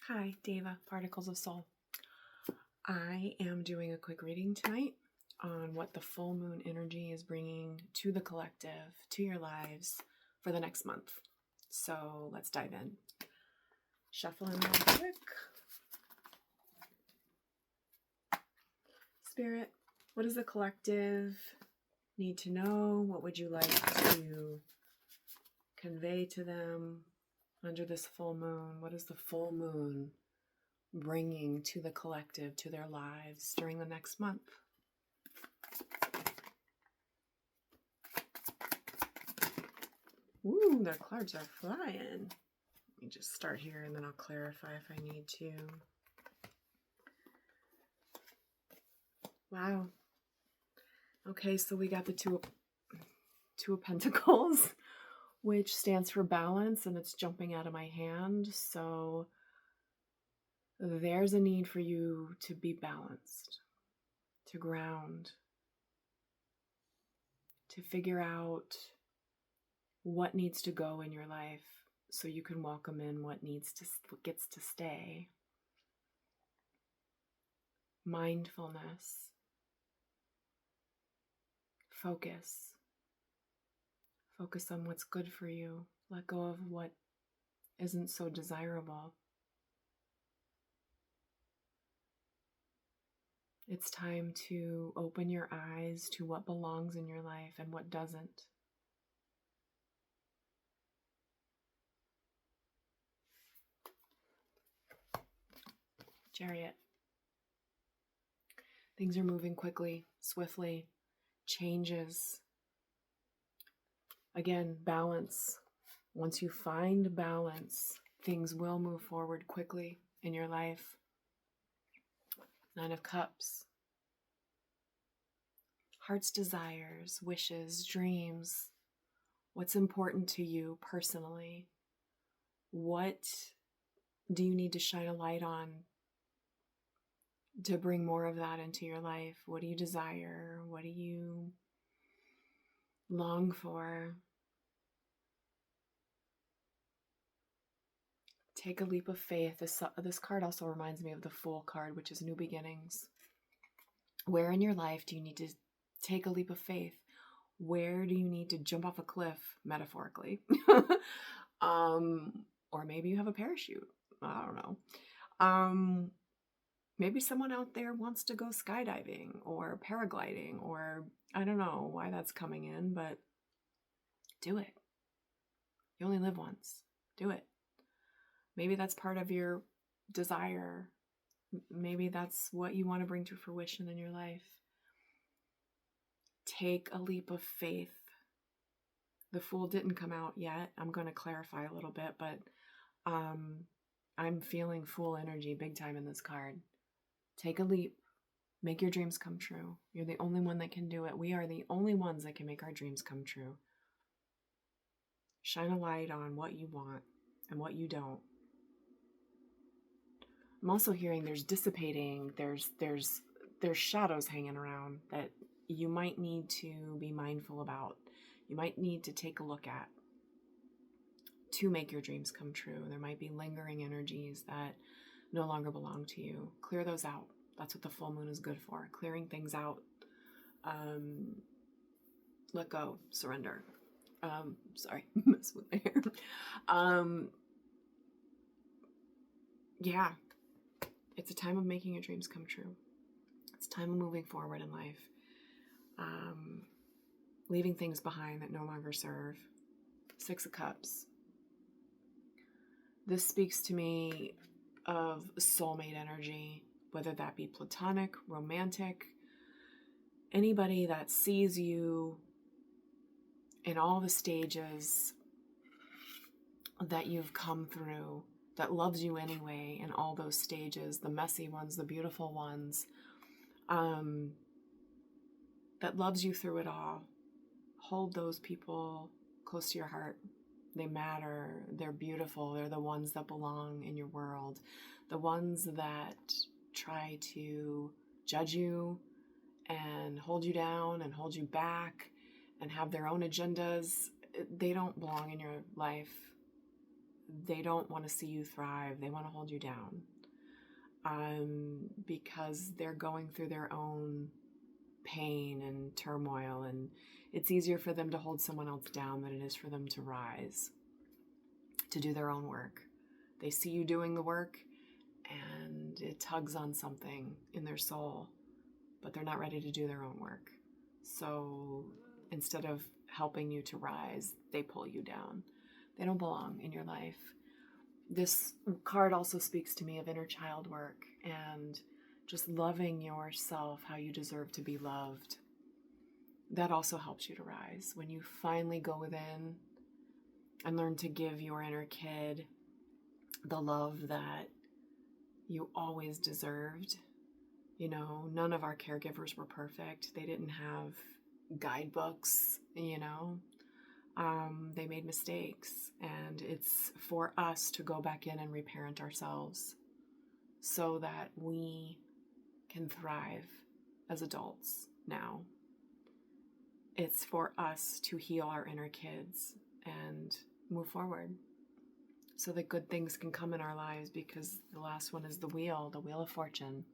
Hi, Deva, Particles of Soul. I am doing a quick reading tonight on what the full moon energy is bringing to the collective, to your lives for the next month. So let's dive in. Shuffle in real quick. Spirit, what does the collective need to know? What would you like to convey to them under this full moon? What is the full moon bringing to the collective, to their lives during the next month? Ooh, their cards are flying. Let me just start here and then I'll clarify if I need to. Wow. Okay, so we got the Two of Pentacles, which stands for balance, and it's jumping out of my hand. So there's a need for you to be balanced, to ground, to figure out what needs to go in your life so you can welcome in what gets to stay. Mindfulness, focus on what's good for you. Let go of what isn't so desirable. It's time to open your eyes to what belongs in your life and what doesn't. Chariot. Things are moving quickly, swiftly. Changes. Again, balance. Once you find balance, things will move forward quickly in your life. Nine of Cups. Heart's desires, wishes, dreams. What's important to you personally? What do you need to shine a light on to bring more of that into your life? What do you desire? What do you long for? Take a leap of faith. This card also reminds me of the Fool card, which is new beginnings. Where in your life do you need to take a leap of faith? Where do you need to jump off a cliff, metaphorically? Or maybe you have a parachute. I don't know. Maybe someone out there wants to go skydiving or paragliding, or I don't know why that's coming in, but do it. You only live once. Do it. Maybe that's part of your desire. Maybe that's what you want to bring to fruition in your life. Take a leap of faith. The Fool didn't come out yet. I'm going to clarify a little bit, but I'm feeling Fool energy big time in this card. Take a leap. Make your dreams come true. You're the only one that can do it. We are the only ones that can make our dreams come true. Shine a light on what you want and what you don't. I'm also hearing there's dissipating, there's shadows hanging around that you might need to be mindful about. You might need to take a look at to make your dreams come true. There might be lingering energies that no longer belong to you. Clear those out. That's what the full moon is good for. Clearing things out. Let go. Surrender. Sorry, mess with my hair. Yeah. It's a time of making your dreams come true. It's a time of moving forward in life. Leaving things behind that no longer serve. Six of Cups. This speaks to me of soulmate energy, whether that be platonic, romantic, anybody that sees you in all the stages that you've come through, that loves you anyway in all those stages, the messy ones, the beautiful ones, that loves you through it all. Hold those people close to your heart. They matter. They're beautiful. They're the ones that belong in your world. The ones that try to judge you and hold you down and hold you back and have their own agendas, they don't belong in your life. they don't want to see you thrive. They want to hold you down, because they're going through their own pain and turmoil, and it's easier for them to hold someone else down than it is for them to rise, to do their own work. They see you doing the work and it tugs on something in their soul, but they're not ready to do their own work. So instead of helping you to rise, they pull you down. They don't belong in your life. This card also speaks to me of inner child work and just loving yourself how you deserve to be loved. That also helps you to rise. When you finally go within and learn to give your inner kid the love that you always deserved. You know, none of our caregivers were perfect. They didn't have guidebooks, you know. They made mistakes, and it's for us to go back in and reparent ourselves so that we can thrive as adults now. It's for us to heal our inner kids and move forward so that good things can come in our lives, because the last one is the wheel of fortune.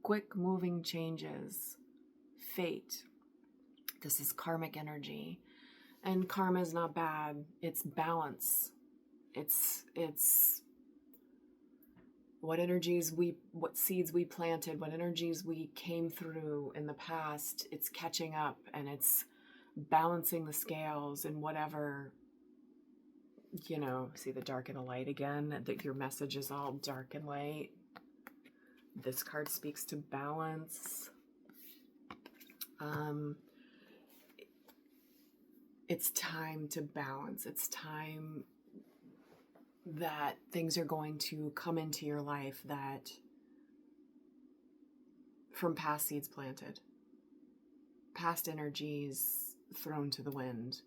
Quick moving changes, fate. This is karmic energy. And karma is not bad. It's balance. It's what seeds we planted, what energies we came through in the past. It's catching up and it's balancing the scales and whatever, you know, see the dark and the light again, that your message is all dark and light. This card speaks to balance. It's time to balance. It's time that things are going to come into your life that from past seeds planted, past energies thrown to the wind,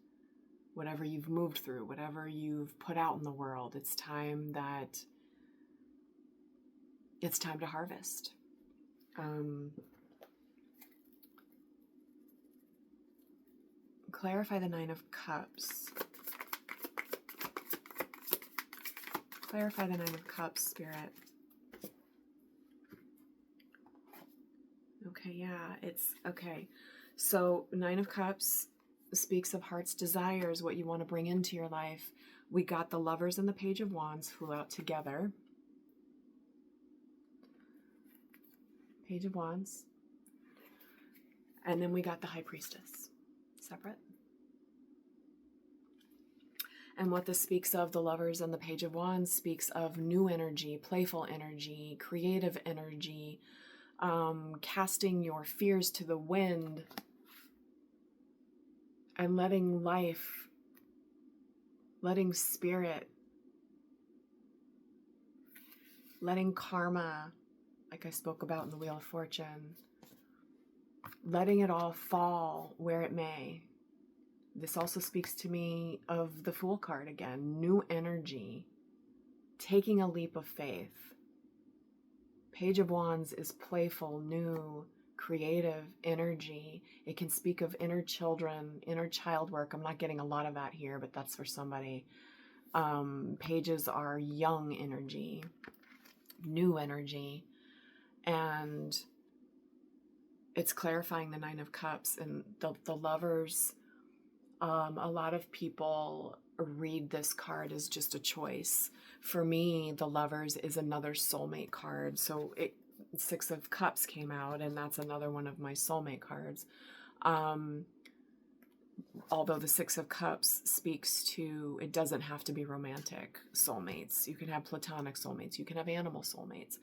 whatever you've moved through, whatever you've put out in the world, it's time to harvest. Clarify the Nine of Cups. Clarify the Nine of Cups, Spirit. Okay, yeah, it's okay. So Nine of Cups speaks of heart's desires, what you want to bring into your life. We got the Lovers and the Page of Wands flew out together. Page of Wands. And then we got the High Priestess. Separate. And what this speaks of, the Lovers and the Page of Wands, speaks of new energy, playful energy, creative energy, casting your fears to the wind and letting life, letting spirit, letting karma, like I spoke about in the Wheel of Fortune, letting it all fall where it may. This also speaks to me of the Fool card again, new energy, taking a leap of faith. Page of Wands is playful, new, creative energy. It can speak of inner children, inner child work. I'm not getting a lot of that here, but that's for somebody. Pages are young energy, new energy, and it's clarifying the Nine of Cups and the Lovers. A lot of people read this card as just a choice. For me, the Lovers is another soulmate card. So Six of Cups came out, and that's another one of my soulmate cards. Although the Six of Cups speaks to, it doesn't have to be romantic soulmates. You can have platonic soulmates. You can have animal soulmates.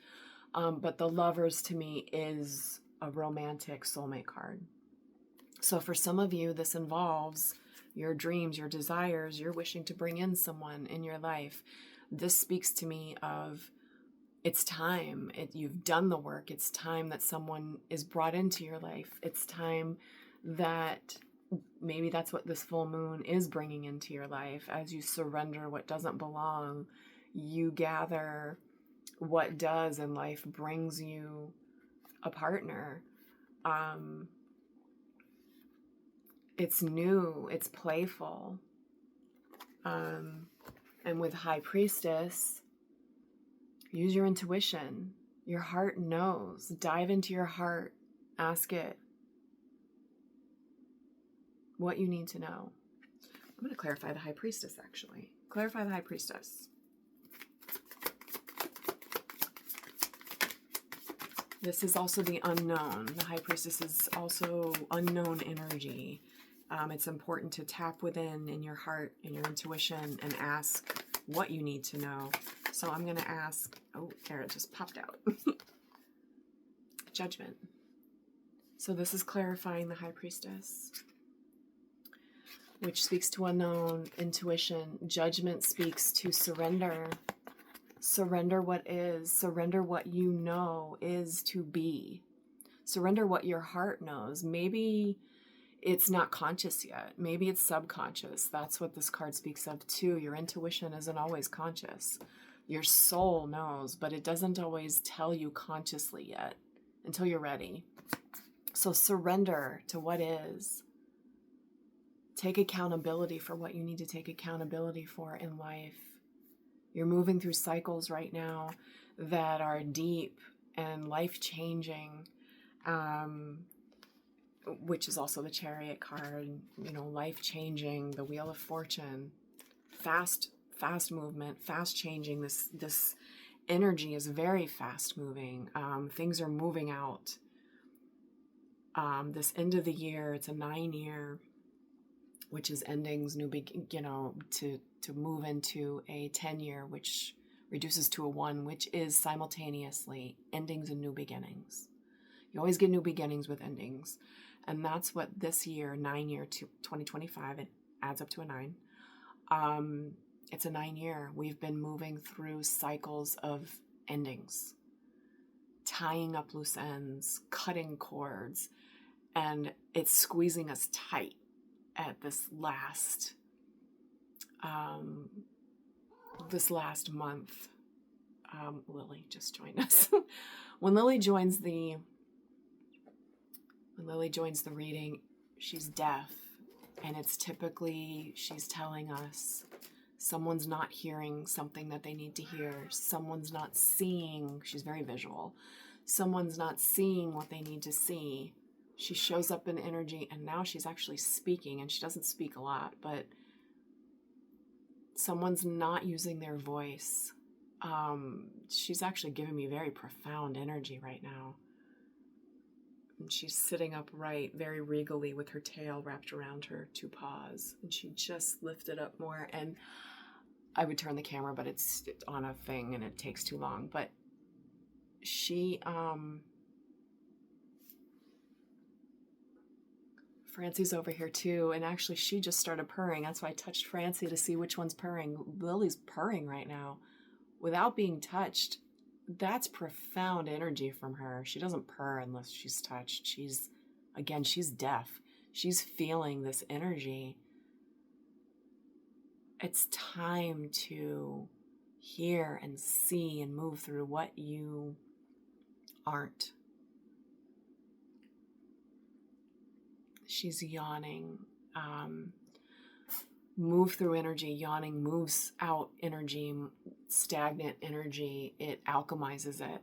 But the Lovers to me is a romantic soulmate card. So for some of you, this involves your dreams, your desires, you're wishing to bring in someone in your life. This speaks to me of it's time. You've done the work. It's time that someone is brought into your life. It's time that maybe that's what this full moon is bringing into your life. As you surrender what doesn't belong, you gather what does, and life brings you a partner. It's new, it's playful. And with High Priestess, use your intuition. Your heart knows. Dive into your heart. Ask it what you need to know. I'm going to clarify the High Priestess, actually. Clarify the High Priestess. This is also the unknown. The High Priestess is also unknown energy. It's important to tap within in your heart, in your intuition, and ask what you need to know. So I'm going to ask, oh, there, it just popped out. Judgment. So this is clarifying the High Priestess, which speaks to unknown, intuition. Judgment speaks to surrender. Surrender what is. Surrender what you know is to be. Surrender what your heart knows. Maybe it's not conscious yet. Maybe it's subconscious. That's what this card speaks of too. Your intuition isn't always conscious. Your soul knows, but it doesn't always tell you consciously yet until you're ready. So surrender to what is. Take accountability for what you need to take accountability for in life. You're moving through cycles right now that are deep and life-changing, which is also the Chariot card, you know, life-changing, the Wheel of Fortune, fast movement, fast changing. This energy is very fast moving. Things are moving out. This end of the year, it's a 9-year, which is endings, new to move into a 10-year, which reduces to a 1, which is simultaneously endings and new beginnings. You always get new beginnings with endings. And that's what this year, 9-year to 2025, it adds up to a 9. It's a 9-year. We've been moving through cycles of endings, tying up loose ends, cutting cords, and it's squeezing us tight at this last month. Lily just joined us. When Lily joins the reading, she's deaf, and it's typically she's telling us someone's not hearing something that they need to hear. Someone's not seeing. She's very visual. Someone's not seeing what they need to see. She shows up in energy, and now she's actually speaking, and she doesn't speak a lot, but someone's not using their voice. She's actually giving me very profound energy right now. And she's sitting upright, very regally, with her tail wrapped around her 2 paws, and she just lifted up more. And I would turn the camera, but it's on a thing, and it takes too long. But she, Francie's over here too, and actually she just started purring. That's why I touched Francie to see which one's purring. Lily's purring right now without being touched. That's profound energy from her. She doesn't purr unless she's touched. She's deaf. She's feeling this energy. It's time to hear and see and move through what you aren't. She's yawning. Move through energy. Yawning moves out energy, stagnant energy. It alchemizes it.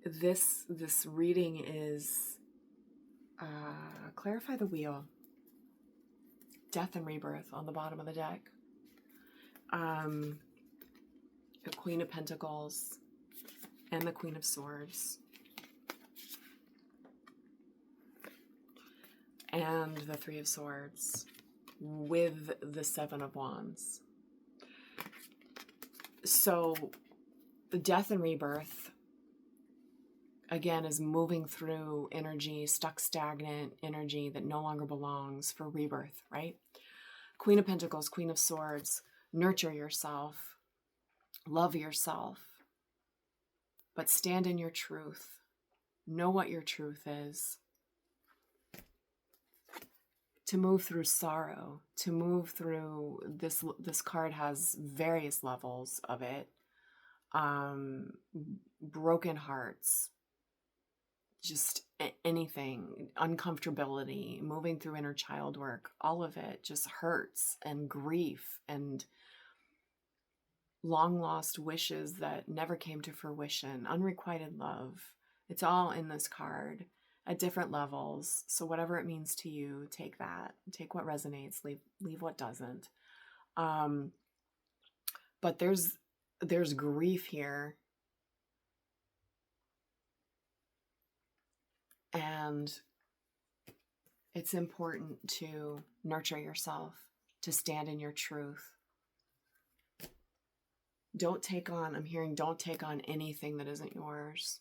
This reading is clarify the wheel. Death and rebirth on the bottom of the deck. The Queen of Pentacles and the Queen of Swords. And the 3 of Swords with the 7 of Wands. So the death and rebirth, again, is moving through energy, stuck, stagnant energy that no longer belongs for rebirth, right? Queen of Pentacles, Queen of Swords, nurture yourself, love yourself, but stand in your truth. Know what your truth is. To move through sorrow, to move through this card has various levels of it. Broken hearts, just anything, uncomfortability, moving through inner child work, all of it just hurts, and grief and long lost wishes that never came to fruition, unrequited love. It's all in this card at different levels. So whatever it means to you, take that. Take what resonates, leave what doesn't. But there's grief here. And it's important to nurture yourself, to stand in your truth. Don't take on anything that isn't yours.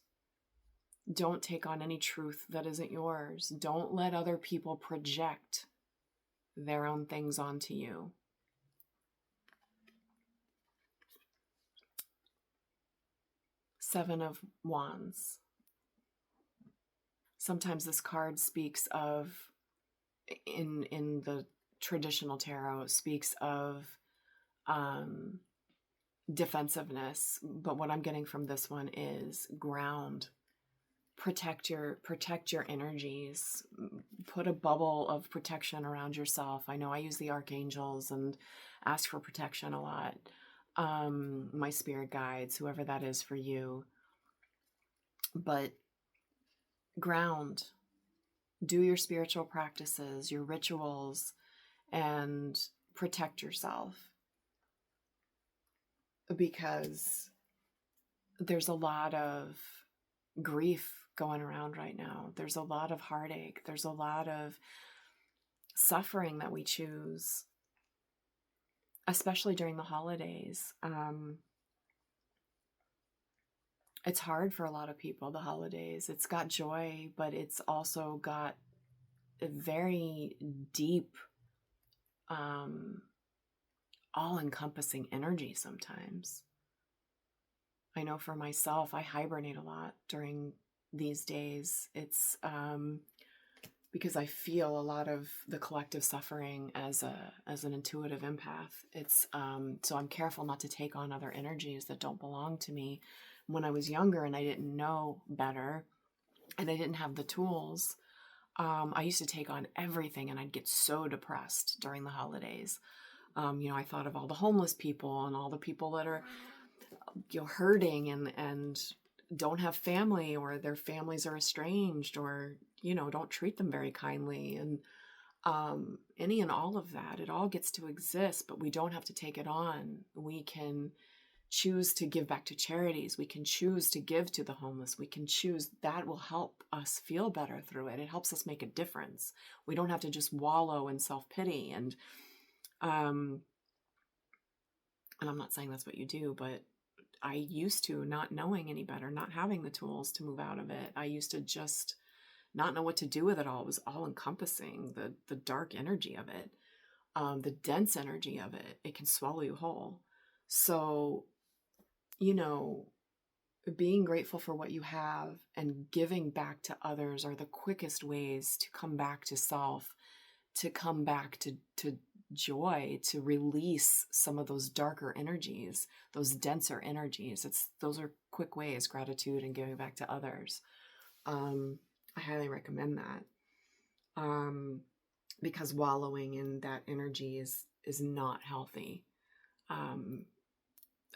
Don't take on any truth that isn't yours. Don't let other people project their own things onto you. Seven of Wands. Sometimes this card speaks of, in the traditional tarot, speaks of defensiveness, but what I'm getting from this one is ground. Protect your energies. Put a bubble of protection around yourself. I know I use the archangels and ask for protection a lot. My spirit guides, whoever that is for you. But ground. Do your spiritual practices, your rituals, and protect yourself. Because there's a lot of grief going around right now. There's a lot of heartache. There's a lot of suffering that we choose, especially during the holidays. It's hard for a lot of people, the holidays. It's got joy, but it's also got a very deep, all-encompassing energy sometimes. I know for myself, I hibernate a lot during these days. It's because I feel a lot of the collective suffering as an intuitive empath. It's so I'm careful not to take on other energies that don't belong to me. When I was younger and I didn't know better and I didn't have the tools, I used to take on everything, and I'd get so depressed during the holidays. I thought of all the homeless people and all the people that are hurting and don't have family, or their families are estranged, or don't treat them very kindly, and any and all of that. It all gets to exist, but we don't have to take it on. We can choose to give back to charities. We can choose to give to the homeless. We can choose. That will help us feel better through it. It helps us make a difference. We don't have to just wallow in self-pity. And I'm not saying that's what you do, but I used to, not knowing any better, not having the tools to move out of it. I used to just not know what to do with it all. It was all encompassing, the dark energy of it, the dense energy of it. It can swallow you whole. So, being grateful for what you have and giving back to others are the quickest ways to come back to self, to come back to joy, to release some of those darker energies, those denser energies. Those are quick ways, gratitude and giving back to others. I highly recommend that. Because wallowing in that energy is not healthy.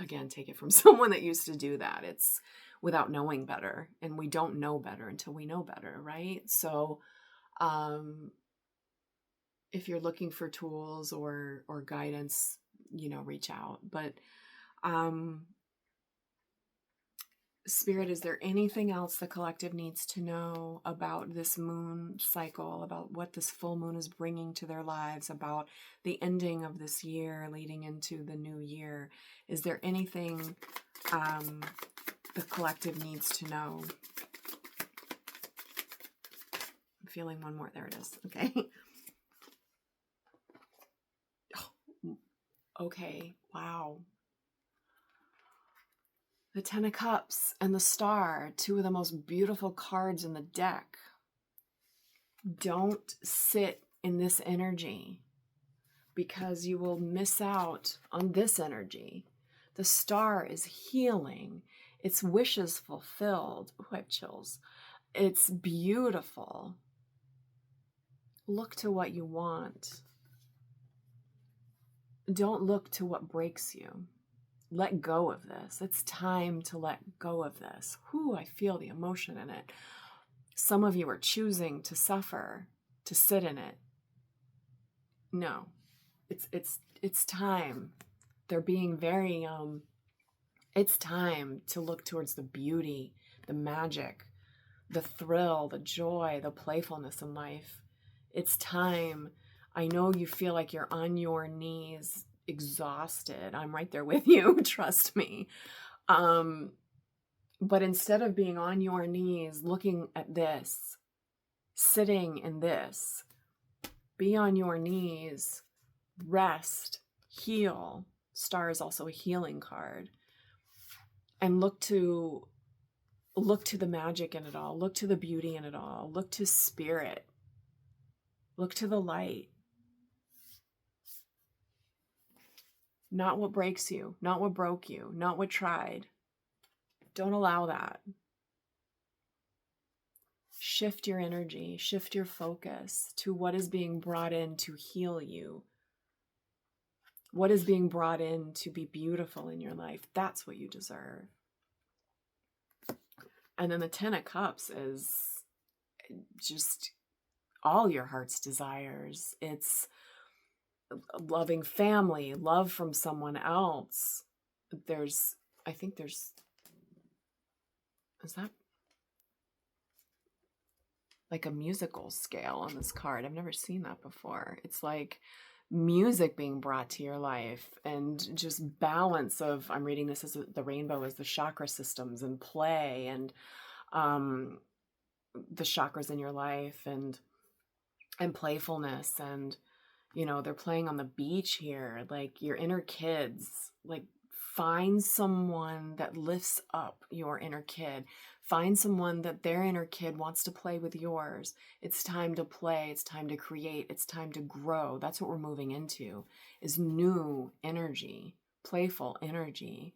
Again, take it from someone that used to do that. It's without knowing better, and we don't know better until we know better, right? So, if you're looking for tools or guidance, reach out. But, Spirit, is there anything else the collective needs to know about this moon cycle, about what this full moon is bringing to their lives, about the ending of this year leading into the new year? Is there anything the collective needs to know? I'm feeling one more. There it is. Okay. Okay. Wow. The Ten of Cups and the Star, two of the most beautiful cards in the deck. Don't sit in this energy, because you will miss out on this energy. The Star is healing. Its wishes fulfilled. Oh, I have chills. It's beautiful. Look to what you want. Don't look to what breaks you. Let go of this. It's time to let go of this. Whew, I feel the emotion in it. Some of you are choosing to suffer, to sit in it. No, it's time. They're being very, it's time to look towards the beauty, the magic, the thrill, the joy, the playfulness in life. It's time. I know you feel like you're on your knees, exhausted. I'm right there with you, trust me. But instead of being on your knees, looking at this, sitting in this, be on your knees, rest, heal. Star is also a healing card. And look to the magic in it all. Look to the beauty in it all. Look to spirit. Look to the light. Not what breaks you, not what broke you, not what tried. Don't allow that. Shift your energy, shift your focus to what is being brought in to heal you. What is being brought in to be beautiful in your life. That's what you deserve. And then the 10 of Cups is just all your heart's desires. It's loving family, love from someone else. Is that like a musical scale on this card? I've never seen that before. It's like music being brought to your life and just balance of, I'm reading this as the rainbow as the chakra systems and play and the chakras in your life and playfulness. And you know, they're playing on the beach here, like your inner kids. Like, find someone that lifts up your inner kid. Find someone that their inner kid wants to play with yours. It's time to play. It's time to create. It's time to grow. That's what we're moving into, is new energy, playful energy.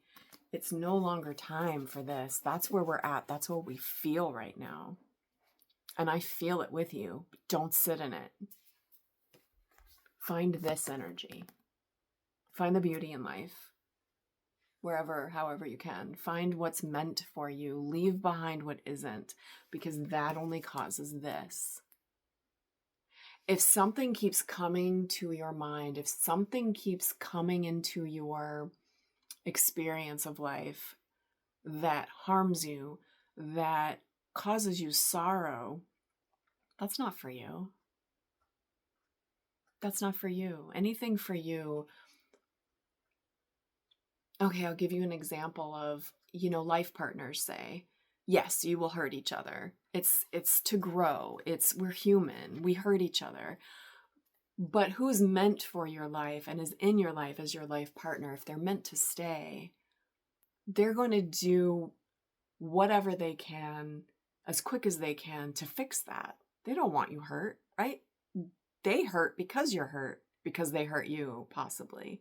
It's no longer time for this. That's where we're at. That's what we feel right now. And I feel it with you. Don't sit in it. Find this energy. Find the beauty in life. Wherever, however you can. Find what's meant for you. Leave behind what isn't, because that only causes this. If something keeps coming to your mind, if something keeps coming into your experience of life that harms you, that causes you sorrow, that's not for you. That's not for you. Anything for you. Okay, I'll give you an example of, life partners say, yes, you will hurt each other. It's to grow. We're human. We hurt each other. But who's meant for your life and is in your life as your life partner, if they're meant to stay, they're going to do whatever they can as quick as they can to fix that. They don't want you hurt, right? They hurt because you're hurt, because they hurt you, possibly.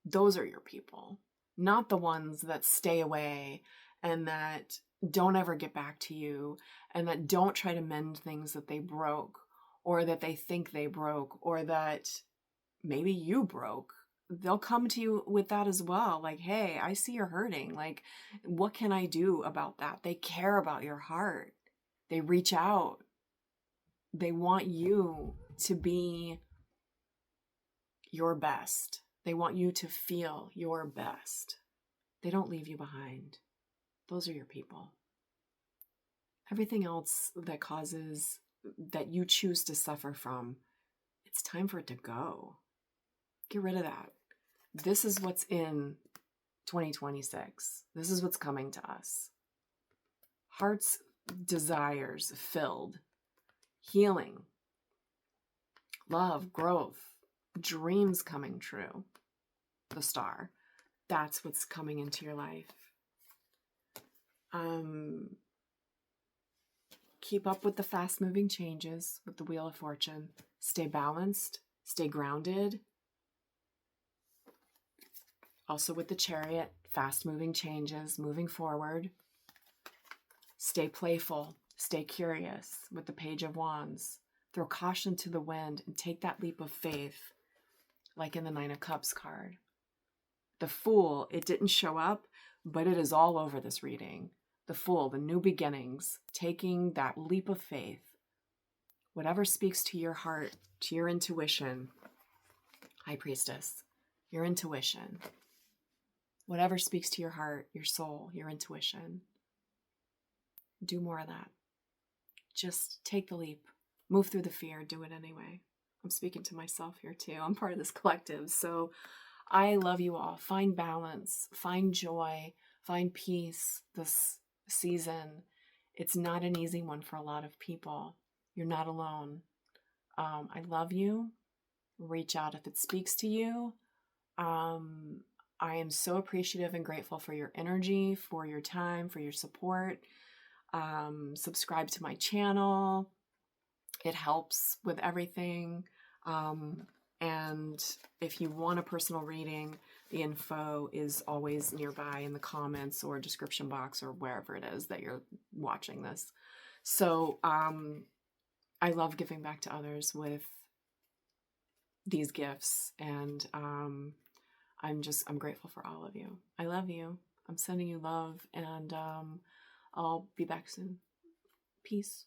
Those are your people, not the ones that stay away and that don't ever get back to you and that don't try to mend things that they broke or that they think they broke or that maybe you broke. They'll come to you with that as well. Like, hey, I see you're hurting. Like, what can I do about that? They care about your heart. They reach out. They want you to be your best. They want you to feel your best. They don't leave you behind. Those are your people. Everything else that causes, that you choose to suffer from, it's time for it to go. Get rid of that. This is what's in 2026. This is what's coming to us. Heart's desires filled. Healing. Love, growth. Dreams coming true. The star. That's what's coming into your life. Keep up with the fast-moving changes with the Wheel of Fortune. Stay balanced. Stay grounded. Also with the Chariot, fast-moving changes, moving forward. Stay playful, stay curious with the Page of Wands. Throw caution to the wind and take that leap of faith, like in the Nine of Cups card. The Fool, it didn't show up, but it is all over this reading. The Fool, the new beginnings, taking that leap of faith. Whatever speaks to your heart, to your intuition, High Priestess, your intuition. Whatever speaks to your heart, your soul, your intuition. Do more of that. Just take the leap. Move through the fear. Do it anyway. I'm speaking to myself here too. I'm part of this collective. So I love you all. Find balance. Find joy. Find peace this season. It's not an easy one for a lot of people. You're not alone. I love you. Reach out if it speaks to you. I am so appreciative and grateful for your energy, for your time, for your support. Subscribe to my channel. It helps with everything. And if you want a personal reading, the info is always nearby in the comments or description box or wherever it is that you're watching this. So I love giving back to others with these gifts, and I'm grateful for all of you. I love you. I'm sending you love, and I'll be back soon. Peace.